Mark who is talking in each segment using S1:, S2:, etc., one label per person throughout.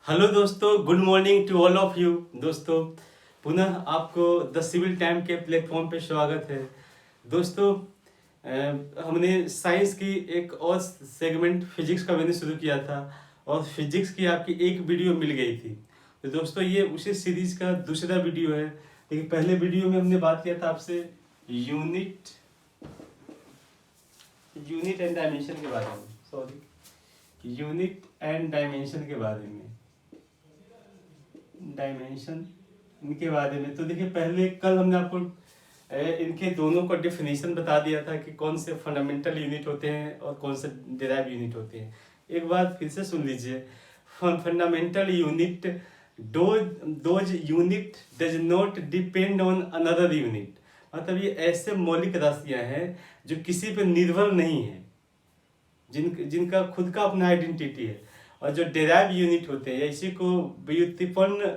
S1: Hello दोस्तों, good morning to all of you. दोस्तों, पुनः आपको द सिविल टाइम के प्लेटफॉर्म पे स्वागत है। दोस्तों, हमने साइंस की एक और सेगमेंट फिजिक्स का मैंने शुरू किया था और फिजिक्स की आपकी एक वीडियो मिल गई थी। तो दोस्तों, ये उसी सीरीज का दूसरा वीडियो है। लेकिन पहले वीडियो में हमने बात किया था आपसे यूनिट यूनिट एंड डायमेंशन के बारे में। यूनिट एंड डायमेंशन के बारे में डायमेंशन इनके बारे में। तो देखिए, पहले कल हमने आपको इनके दोनों का डेफिनेशन बता दिया था कि कौन से फंडामेंटल यूनिट होते हैं और कौन से डिराइव यूनिट होते हैं। एक बार फिर से सुन लीजिए। Fundamental unit, those unit does not depend on another unit. मतलब ये ऐसे मौलिक राशियां हैं जो किसी पर निर्भर नहीं है, जिनका खुद का अपना आइडेंटिटी है। और जो डेराइव यूनिट होते हैं, इसी को व्युत्पन्न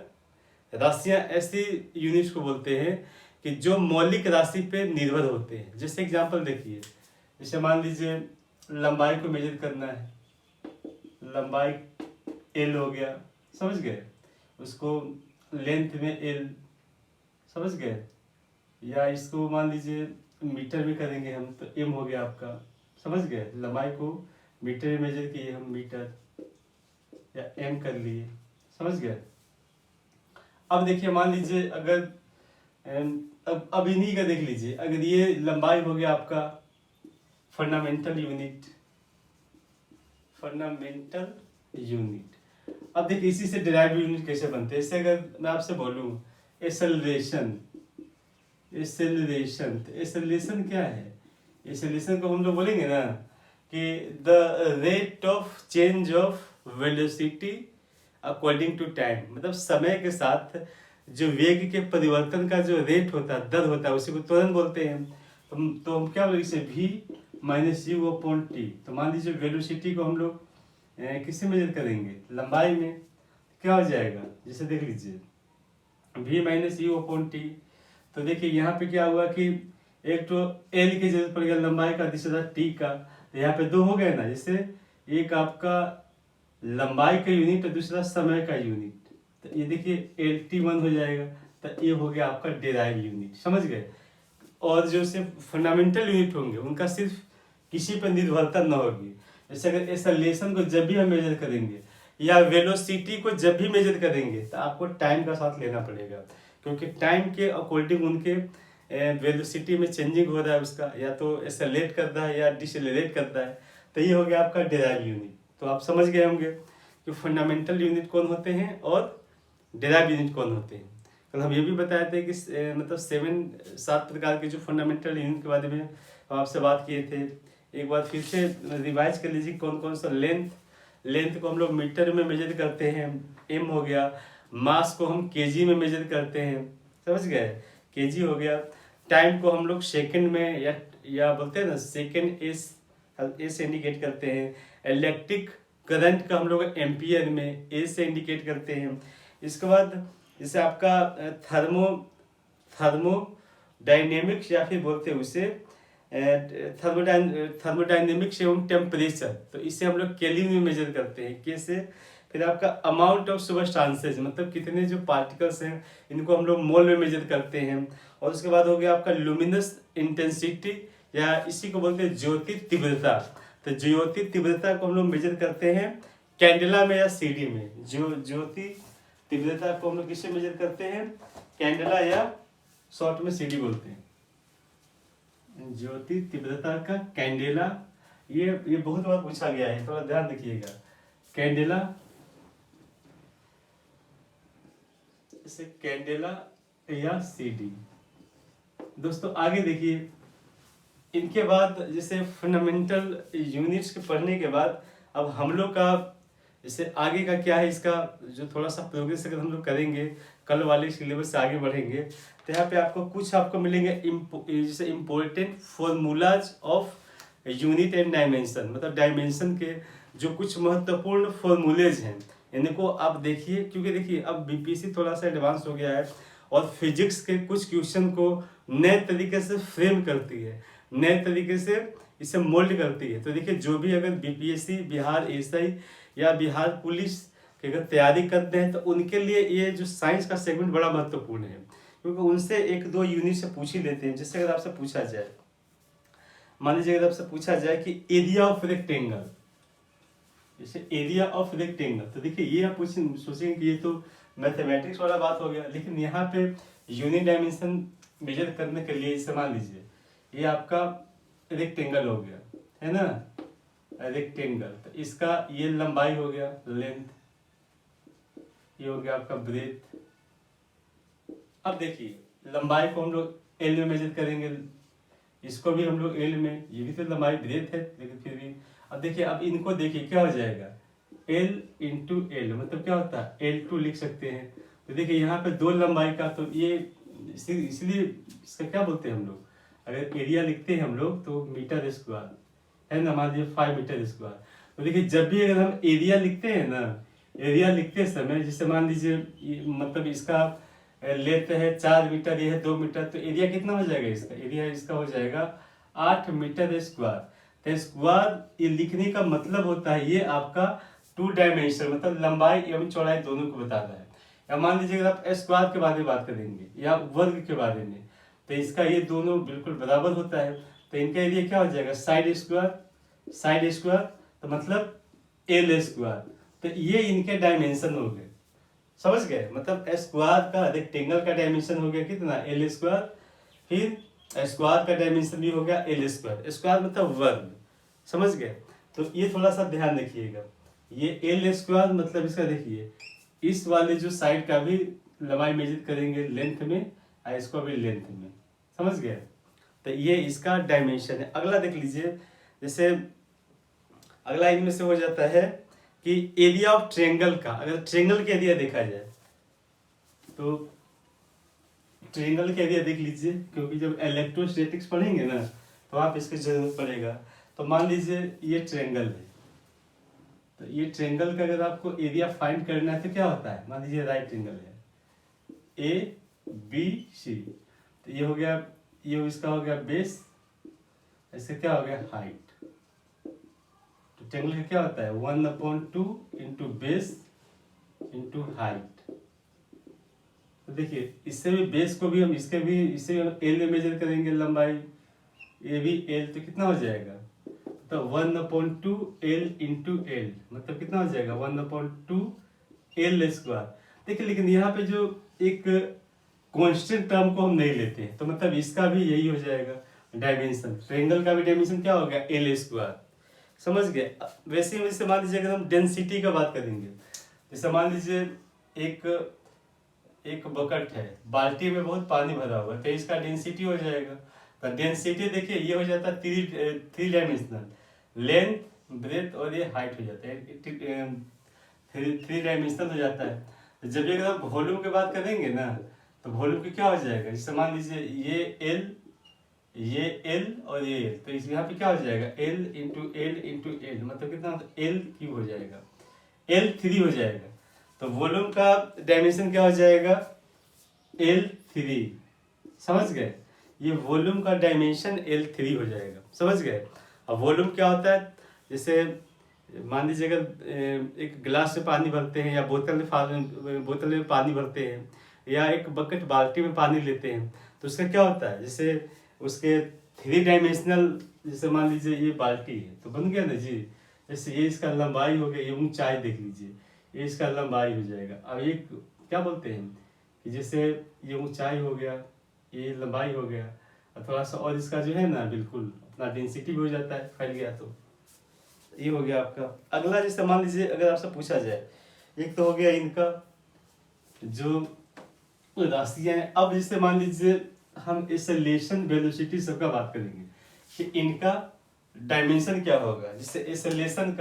S1: राशियां, ऐसी यूनिट्स को बोलते हैं कि जो मौलिक राशि पे निर्भर होते हैं। जैसे एग्जांपल देखिए, जैसे मान लीजिए लंबाई को मेजर करना है, लंबाई एल हो गया, समझ गए। उसको लेंथ में एल, समझ गए। या इसको मान लीजिए मीटर में करेंगे हम, तो एम हो गया आपका, समझ गए। लंबाई को मीटर में मेजर किए हम, मीटर या एम कर लिए, समझ गए। अब देखिए, मान लीजिए अगर अब इन्हीं का देख लीजिए। अगर ये लंबाई हो गया आपका फंडामेंटल यूनिट। अब देखिए, इसी से डिराइव यूनिट कैसे बनते हैं। इससे अगर मैं आपसे बोलूं एक्सेलरेशन, तो एक्सेलरेशन क्या है। एक्सेलरेशन को हम लोग बोलेंगे ना कि the rate of change of velocity according to time. मतलब समय के साथ जो वेग के परिवर्तन का जो रेट होता है, दर होता है, उसी को त्वरण बोलते हैं। तो हम क्या बोलेंगे इसे, v minus you upon T. तो मान लीजिए वेलोसिटी को हम लोग किससे मेजर करेंगे, लंबाई में। क्या हो जाएगा, जैसे देख लीजिए v minus you upon T. तो देखिए यहाँ पे क्या हुआ कि एक तो एल की जरूरत पड़ गया लंबाई का, दूसरा टी का। तो यहाँ पे दो हो गए ना, जैसे एक आपका लंबाई का यूनिट और दूसरा समय का यूनिट। तो ये देखिए LT1 हो जाएगा। तो ये हो गया आपका डेराइव यूनिट, समझ गए। और जो सिर्फ फंडामेंटल यूनिट होंगे उनका सिर्फ किसी पर निर्भरता न होगी। जैसे अगर एक्सेलरेशन को जब भी हम मेजर करेंगे या वेलोसिटी को जब भी मेजर करेंगे, तो आपको टाइम का साथ लेना पड़ेगा, क्योंकि टाइम के अकॉर्डिंग उनके वेलोसिटी में चेंजिंग हो रहा है उसका, या तो एक्सेलरेट करता है या डिसेलरेट करता है। तो ये हो गया आपका डेराइव यूनिट। तो आप समझ गए होंगे कि फंडामेंटल यूनिट कौन होते हैं और डेराइव यूनिट कौन होते हैं। कल हम ये भी बताए थे कि मतलब 7 प्रकार के जो फंडामेंटल यूनिट के बारे में हम आपसे बात किए थे। एक बार फिर से रिवाइज कर लीजिए कौन कौन सा। लेंथ को हम लोग मीटर में मेजर करते हैं, एम हो गया। मास को हम केजी में मेजर करते हैं, समझ गए, केजी हो गया। टाइम को हम लोग सेकंड में या बोलते हैं ना सेकंड, एस से इंडिकेट करते हैं। इलेक्ट्रिक करंट का हम लोग एम्पियर में ए से इंडिकेट करते हैं। इसके बाद जैसे आपका थर्मोडायनेमिक्स, या फिर बोलते हैं उसे थर्मोडायनेमिक्स एवं टेम्परेचर, तो इसे हम लोग केल्विन में मेजर करते हैं, कैसे। फिर आपका अमाउंट ऑफ सबस्टांसेस, मतलब कितने जो पार्टिकल्स हैं इनको हम लोग मोल में मेजर करते हैं। और उसके बाद हो गया आपका लुमिनस इंटेंसिटी, या इसी को बोलते हैं ज्योति तीव्रता। तो ज्योति तीव्रता को हम लोग मेजर करते हैं कैंडेला में या सीडी में। ज्योति तीव्रता को हम लोग किससे मेजर करते हैं, कैंडेला या शॉर्ट में सीडी बोलते हैं। ज्योति तीव्रता का कैंडेला, ये बहुत बार पूछा गया है, थोड़ा ध्यान रखिएगा। कैंडेला, इसे कैंडेला या सीडी। दोस्तों आगे देखिए, इनके बाद जैसे फंडामेंटल यूनिट्स के पढ़ने के बाद अब हम लोग का जैसे आगे का क्या है, इसका जो थोड़ा सा प्रोग्रेस अगर हम लोग करेंगे, कल वाले सिलेबस से आगे बढ़ेंगे, तो यहाँ पे आपको कुछ मिलेंगे जैसे important formulas of unit and dimension. मतलब डायमेंशन के जो कुछ महत्वपूर्ण फॉर्मूलेज हैं, इनको आप देखिए, क्योंकि देखिए अब बीपीएससी थोड़ा सा एडवांस हो गया है और फिजिक्स के कुछ क्वेश्चन को नए तरीके से फ्रेम करती है, नए तरीके से इसे मोल्ड करती है। तो देखिए, जो भी अगर बीपीएससी, बिहार एसआई या बिहार पुलिस कि अगर तैयारी करते हैं तो उनके लिए ये जो साइंस का सेगमेंट बड़ा महत्वपूर्ण है, क्योंकि उनसे एक दो यूनिट से पूछ ही लेते हैं। जैसे अगर आपसे पूछा जाए, मान लीजिए अगर आपसे पूछा जाए कि एरिया ऑफ रेक्टेंगल, जैसे एरिया ऑफ रेक्टेंगल, तो देखिए ये आप सोचेंगे कि ये तो मैथमेटिक्स वाला बात हो गया, लेकिन यहाँ पे यूनिट डायमेंशन मेजर करने के लिए, जैसे मान लीजिए ये आपका रेक्टेंगल हो गया, है ना, रेक्टेंगल, तो इसका ये लंबाई हो गया लेंथ, ये हो गया आपका ब्रेथ। अब देखिए लंबाई को हम लोग एल में मेजर करेंगे, इसको भी हम लोग एल में, ये भी तो लंबाई ब्रेथ है, लेकिन फिर भी अब देखिए, अब इनको देखिए क्या हो जाएगा, एल इंटू एल, मतलब क्या होता है L2 लिख सकते हैं। तो देखिए यहाँ पे दो लंबाई का, तो ये इसलिए इसका क्या बोलते हैं हम लोग, अगर एरिया लिखते हैं हम लोग तो मीटर स्क्वायर, है ना, मान लीजिए 5 मीटर स्क्वायर। तो देखिए जब भी अगर हम एरिया लिखते हैं ना, एरिया लिखते समय जैसे मान लीजिए मतलब इसका लेते हैं 4 मीटर, ये है 2 मीटर, तो एरिया कितना हो जाएगा इसका, एरिया इसका हो जाएगा 8 मीटर स्क्वायर। तो स्क्वायर ये लिखने का मतलब होता है ये आपका 2 डायमेंशन, मतलब लंबाई एवं चौड़ाई दोनों को बताता है। या मान लीजिए अगर आप स्क्वायर के बारे में बात करेंगे या वर्ग के बारे में, तो इसका ये दोनों बिल्कुल बराबर होता है। तो इनका एरिया क्या हो जाएगा, साइड स्क्वायर, तो मतलब एल स्क्वायर। तो ये इनके डायमेंशन हो गए, समझ गए, मतलब स्क्वायर का रेक्टेंगल का डायमेंशन हो गया कितना, एल स्क्वायर, फिर स्क्वायर का डायमेंशन भी हो गया एल स्क्वायर, स्क्वायर मतलब वर्ग, समझ गए। तो ये थोड़ा सा ध्यान रखिएगा, ये एल स्क्वायर मतलब इसका देखिए, इस वाले जो साइड का भी लंबाई मेजर करेंगे लेंथ में, और इसको भी लेंथ में, समझ गए। तो ये इसका डायमेंशन है। अगला देख लीजिए, जैसे अगला इनमें से हो जाता है कि एरिया ऑफ ट्रायंगल का, अगर ट्रायंगल का एरिया देखा जाए तो ट्रायंगल का एरिया देख लीजिए, क्योंकि जब इलेक्ट्रोस्टैटिक्स पढ़ेंगे ना तो आप इसकी जरूरत पड़ेगा। तो मान लीजिए ये ट्रायंगल है, तो ये ट्रायंगल का अगर आपको एरिया फाइंड करना है तो क्या होता है, मान लीजिए राइट ट्रायंगल है ABC, तो ये हो गया, ये इसका हो गया बेस, इसका क्या हो गया हाइट। तो ट्रायंगल का क्या होता है 1/2 इंटू बेस इंटू हाइट। तो देखिए इससे भी बेस को भी हम इससे भी हम एल में मेजर करेंगे लंबाई, ये भी एल, तो कितना हो जाएगा, तो 1/2 एल इंटू एल, मतलब कितना हो जाएगा 1/2 एल स्क्वायर। देखिए लेकिन यहाँ पे जो एक कांस्टेंट टर्म को हम नहीं लेते हैं, तो मतलब इसका भी यही हो जाएगा डायमेंशन, ट्रायंगल का भी डायमेंशन क्या हो गया एल स्क्वायर, समझ गए। वैसे ही जैसे मान लीजिए अगर हम डेंसिटी का बात करेंगे, जैसे मान लीजिए एक बकेट है, बाल्टी में बहुत पानी भरा हुआ है, तो इसका डेंसिटी हो जाएगा। तो डेंसिटी देखिए ये हो जाता है थ्री डायमेंशनल, लेंथ ब्रेथ और ये हाइट हो जाता है, थ्री डायमेंशनल हो जाता है। तो जब अगर हम वॉल्यूम की बात करेंगे ना, तो वॉल्यूम की क्या हो जाएगा, जैसे मान लीजिए ये एल और ये एल, तो इस यहाँ पे क्या हो जाएगा एल इंटू एल, मतलब कितना एल क्यूब हो जाएगा, L3 हो जाएगा। तो वॉल्यूम का डायमेंशन क्या हो जाएगा L3, समझ गए, ये वॉल्यूम का डायमेंशन L3 हो जाएगा, समझ गए। अब वॉल्यूम क्या होता है, जैसे मान लीजिए अगर एक गिलास में पानी भरते हैं या बोतल में पानी भरते हैं या एक बकेट बाल्टी में पानी लेते हैं, तो उसका क्या होता है, जैसे उसके 3 डायमेंशनल, जैसे मान लीजिए ये बाल्टी है तो बन गया ना जी, जैसे ये इसका लंबाई हो गया, ये ऊंचाई देख लीजिए, ये इसका लंबाई हो जाएगा। अब ये क्या बोलते हैं कि जैसे ये ऊंचाई हो गया, ये लंबाई हो गया, और थोड़ा सा और इसका जो है ना बिल्कुल अपना डेंसिटी भी हो जाता है, फैल गया तो ये हो गया आपका। अगला जैसे मान लीजिए अगर आपसे पूछा जाए, एक तो हो गया इनका जो राशियां हैं। अब जैसे मान लीजिए हम एक्सेलरेशन वेलोसिटी सबका बात करेंगे कि इनका डायमेंशन क्या होगा, जैसे एक्सेलरेशन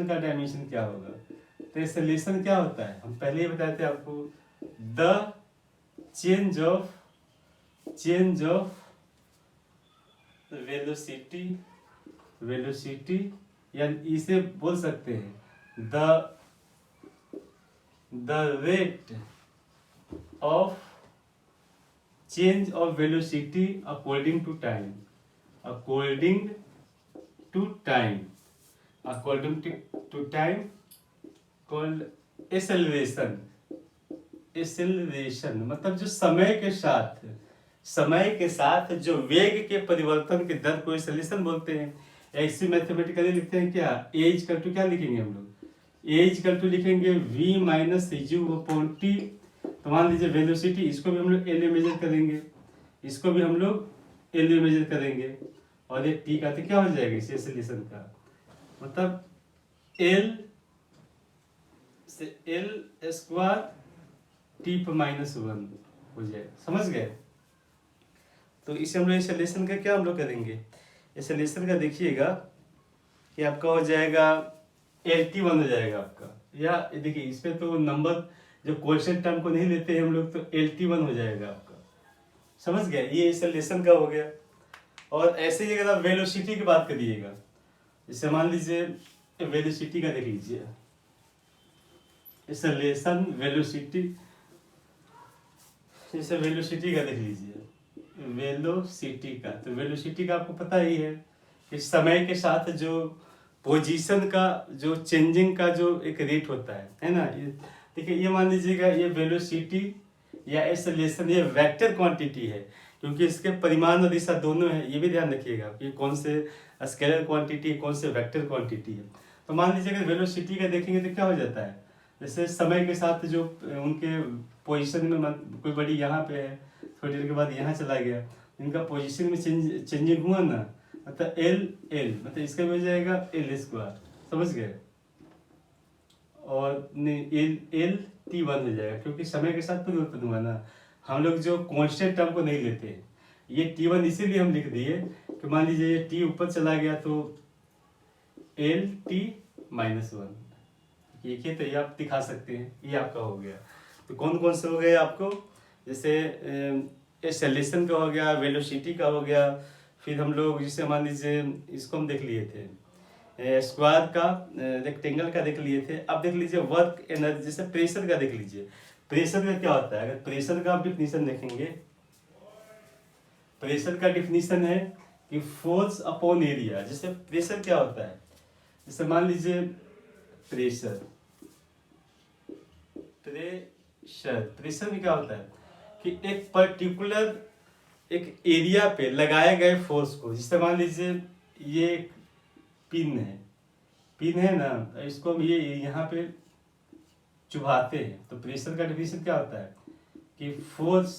S1: का डायमेंशन क्या होगा। तो एक्सेलरेशन क्या होता है, हम पहले ही बताए थे आपको, द चेंज ऑफ वेलोसिटी या इसे बोल सकते हैं the rate of change of velocity according to time. According to time called acceleration. Acceleration मतलब जो समय के साथ जो वेग के परिवर्तन के दर को एक्सेलरेशन बोलते हैं। ऐसे मैथमेटिकली लिखते हैं क्या, ए इक्वल टू क्या लिखेंगे हम लोग, ए इक्वल टू लिखेंगे v minus you upon T. तो मान लीजिए वेलोसिटी, इसको भी हम लोग एल में मेजर करेंगे, इसको भी हम लोग एल में मेजर करेंगे, और ये टी का तो क्या हो जाएगा इस एक्सेलरेशन का, मतलब एल से एल स्क्वायर टी पर -1 हो जाएगा। समझ गए। तो इसे हम लोग एक्सेलरेशन का क्या हम लोग करेंगे, एक्सेलरेशन का देखिएगा कि आपका हो जाएगा LT1 हो जाएगा आपका, या देखिए इसमें तो नंबर जो क्वेश्चन टर्म को नहीं लेते हैं हम लोग, तो LT1 हो जाएगा आपका। समझ गए, ये एक्सेलरेशन का हो गया। और ऐसे ही अगर आप वेलोसिटी की बात करिएगा, जैसे मान लीजिए वेलोसिटी का देख लीजिए, एक्सेलरेशन वेलोसिटी, जैसे वेलोसिटी का देख लीजिए, वेलोसिटी का, तो वेलोसिटी का आपको पता ही है कि समय के साथ जो पोजीशन का जो चेंजिंग का जो एक रेट होता है ना। देखिए ये मान लीजिएगा ये वेलोसिटी या एक्सेलरेशन ये वेक्टर क्वांटिटी है, क्योंकि इसके परिमाण और दिशा दोनों है, ये भी ध्यान रखिएगा कि कौन से स्केलर क्वांटिटी कौन से वेक्टर क्वांटिटी है। तो मान लीजिए अगर वेलोसिटी का देखेंगे तो क्या हो जाता है, जैसे समय के साथ जो उनके पोजीशन में कोई बड़ी यहाँ पे है, थोड़ी देर के बाद यहाँ चला गया, इनका पोजीशन में चेंजिंग हुआ ना, मतलब एल मतलब इसका भी हो जाएगा एल स्क्वायर। समझ गए। और LT1 हो जाएगा, क्योंकि समय के साथ परिवर्तन हुआ ना, हम लोग जो कांस्टेंट टर्म को नहीं लेते। ये T1 इसीलिए हम लिख दिए कि मान लीजिए ये T ऊपर चला गया तो LT-1, एक ही तो ये आप दिखा सकते हैं, ये आपका हो गया। तो कौन कौन से हो गए आपको, जैसे एक्सेलरेशन का हो गया, वेलोसिटी का हो गया, फिर हम लोग जिसे मान लीजिए इसको हम देख लिए थे, स्क्वायर का, रेक्टेंगल का देख लिए थे। अब देख लीजिए वर्क एनर्जी, जैसे प्रेशर का देख लीजिए। प्रेशर का क्या होता है, अगर प्रेशर का आप डिफिनीशन देखेंगे, प्रेशर का डिफिनीशन है कि फोर्स अपॉन एरिया। जैसे प्रेशर क्या होता है, जैसे मान लीजिए प्रेशर में क्या होता है कि एक पर्टिकुलर एक एरिया पे लगाए गए फोर्स को, जिससे मान लीजिए ये पिन है ना, इसको हम ये यहाँ पे चुभाते हैं, तो प्रेशर का डिफिनीशन क्या होता है कि फोर्स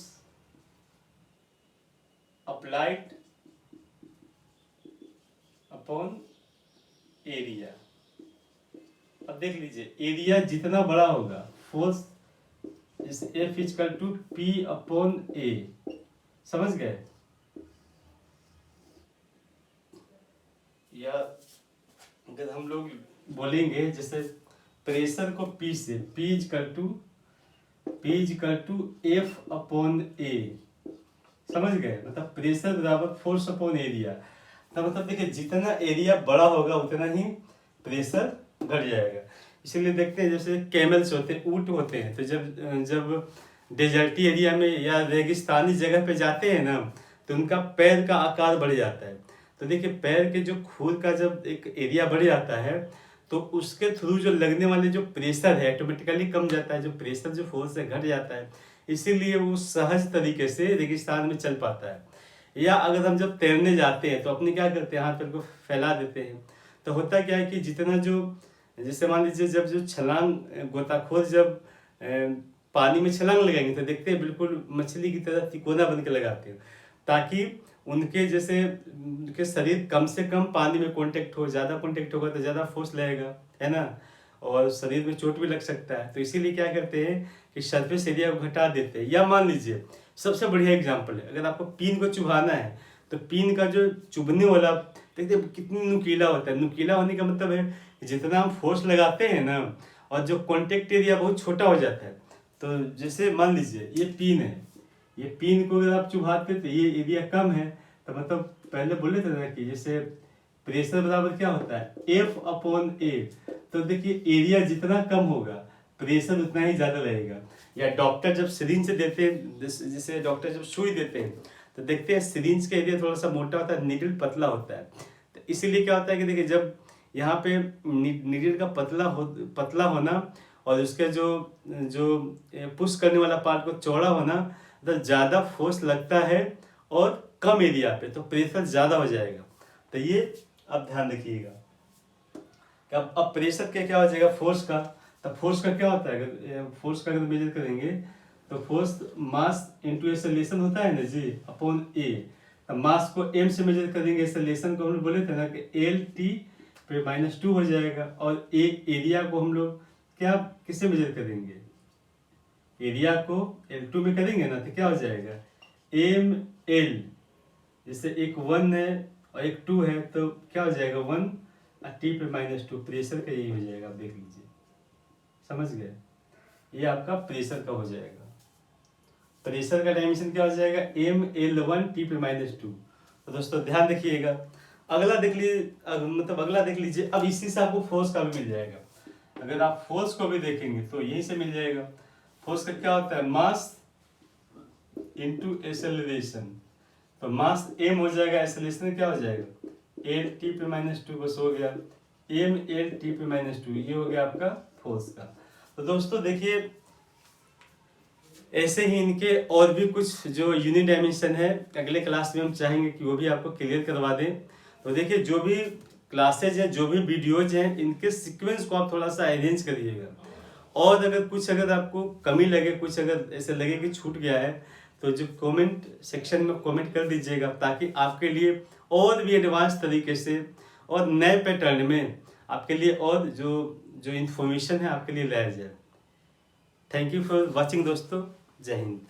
S1: अप्लाइड अपॉन एरिया। अब देख लीजिए एरिया जितना बड़ा होगा, force is F equal to P upon A। समझ गए। या अगर हम लोग बोलेंगे जैसे प्रेशर को P से, P equal to F upon A। समझ गए, मतलब प्रेशर बराबर फोर्स अपॉन एरिया। तो मतलब देखिए जितना एरिया बड़ा होगा उतना ही प्रेशर घट जाएगा। इसीलिए देखते हैं जैसे कैमल्स होते हैं, ऊंट होते हैं, तो जब डेजर्टी एरिया में या रेगिस्तानी जगह पे जाते हैं ना, तो उनका पैर का आकार बढ़ जाता है। तो देखिए पैर के जो खूर का जब एक एरिया बढ़ जाता है, तो उसके थ्रू जो लगने वाले जो प्रेशर है ऑटोमेटिकली कम जाता है, जो प्रेशर जो फोर्स है घट जाता है। इसीलिए वो सहज तरीके से रेगिस्तान में चल पाता है। या अगर हम जब तैरने जाते हैं तो अपने क्या करते हैं, हाथ पैर को फैला देते हैं। तो होता क्या है कि जितना जो, जैसे मान लीजिए जब जो छलांग गोताखोर जब पानी में छलांग लगाएंगे तो देखते हैं बिल्कुल मछली की तरह तिकोना बन के लगाते हैं, ताकि उनके जैसे उनके शरीर कम से कम पानी में कांटेक्ट हो, ज़्यादा कांटेक्ट होगा तो ज़्यादा फोर्स लगेगा, है ना, और शरीर में चोट भी लग सकता है। तो इसीलिए क्या करते हैं कि सरफेस एरिया को घटा देते हैं। या मान लीजिए सबसे बढ़िया एग्जाम्पल है, अगर आपको पिन को चुभाना है तो पिन का जो चुभने वाला देखते कितनी नुकीला होता है। नुकीला होने का मतलब है जितना हम फोर्स लगाते हैं ना, और जो कॉन्टेक्ट एरिया बहुत छोटा हो जाता है। तो जैसे मान लीजिए ये पिन है, ये पिन को अगर आप चुभाते तो ये एरिया कम है, तो मतलब पहले बोले थे ना कि जैसे प्रेशर बराबर क्या होता है F अपॉन A। तो देखिए एरिया जितना कम होगा प्रेशर उतना ही ज्यादा लगेगा। या डॉक्टर जब सिरिंज देते हैं, जैसे डॉक्टर जब सुई देते हैं तो देखते हैं सिरिंज का एरिया थोड़ा सा मोटा होता है, नीडल पतला होता है। तो इसीलिए क्या होता है कि देखिए जब यहाँ पे नीडल का पतला होना और उसके जो जो पुश करने वाला पार्ट को चौड़ा होना, मतलब ज़्यादा फोर्स लगता है और कम एरिया पे, तो प्रेशर ज़्यादा हो जाएगा। तो ये अब ध्यान रखिएगा कि अब प्रेशर के क्या हो जाएगा, फोर्स का। तो फोर्स का क्या होता है, अगर फोर्स का अगर मेजर करेंगे तो फोर्स मास इंटू एक्सेलरेशन होता है ना जी, अपॉन ए। मास को m से मेजर करेंगे, एक्सेलरेशन को हम लोग बोले थे ना कि एल टी पे -2 हो जाएगा। और एरिया को हम लोग क्या किससे मेजर करेंगे, एरिया को L2 में करेंगे ना, तो क्या हो जाएगा एम एल, जैसे एक 1 है और एक 2 है, तो क्या हो जाएगा 1 और टी पे -2, प्रेशर का यही हो जाएगा। आप देख लीजिए, समझ गए, ये आपका प्रेशर का हो जाएगा। प्रेशर का डायमेंशन क्या हो जाएगा ML1 टी पे -2। तो दोस्तों ध्यान रखिएगा। अगला देख लीजिए, मतलब अगला देख लीजिए, अब इसी से आपको फोर्स का भी मिल जाएगा। अगर आप फोर्स को भी देखेंगे तो यहीं से मिल जाएगा। फोर्स का क्या होता है, मास इंटू एक्सेलरेशन। तो मास m हो जाएगा, एक्सेलरेशन क्या हो जाएगा एल टी पे -2, बस हो गया ML टी पे -2, ये हो गया आपका फोर्स का। तो दोस्तों देखिए, ऐसे ही इनके और भी कुछ जो यूनिट डायमेंशन है, अगले क्लास में हम चाहेंगे कि वो भी आपको क्लियर करवा दें। तो देखिए, जो भी क्लासेज हैं, जो भी वीडियोज हैं, इनके सीक्वेंस को आप थोड़ा सा अरेंज करिएगा। और अगर कुछ अगर आपको कमी लगे, कुछ अगर ऐसे लगे कि छूट गया है, तो जो कमेंट सेक्शन में कमेंट कर दीजिएगा, ताकि आपके लिए और भी एडवांस तरीके से और नए पैटर्न में आपके लिए और जो जो इन्फॉर्मेशन है आपके लिए लाया जाए। थैंक यू फॉर वॉचिंग दोस्तों, जय हिंद।